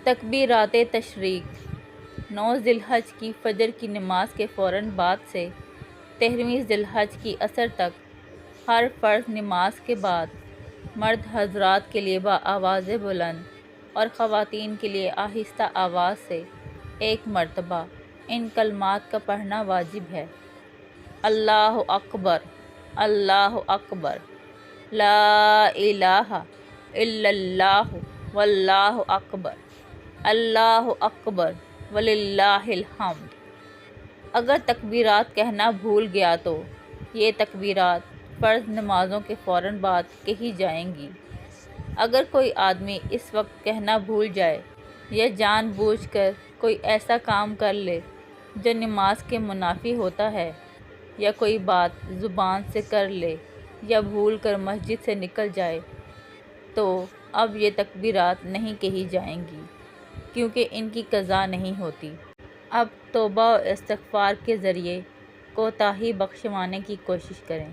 تکبیرات تشریق 9 ذی الحج کی فجر کی نماز کے فوراً بعد سے 13ویں ذی الحج کی عصر تک ہر فرض نماز کے بعد مرد حضرات کے لیے بآواز بلند اور خواتین کے لیے آہستہ آواز سے ایک مرتبہ ان کلمات کا پڑھنا واجب ہے: اللہ اکبر، اللہ اکبر، لا الہ الا اللہ واللہ اکبر، اللہ اکبر وللہ الحمد۔ اگر تکبیرات کہنا بھول گیا تو یہ تکبیرات فرض نمازوں کے فوراً بعد کہی جائیں گی۔ اگر کوئی آدمی اس وقت کہنا بھول جائے یا جان بوجھ کر کوئی ایسا کام کر لے جو نماز کے منافی ہوتا ہے، یا کوئی بات زبان سے کر لے یا بھول کر مسجد سے نکل جائے، تو اب یہ تکبیرات نہیں کہی جائیں گی، کیونکہ ان کی قضا نہیں ہوتی۔ اب توبہ و استغفار کے ذریعے کوتاہی بخشوانے کی کوشش کریں۔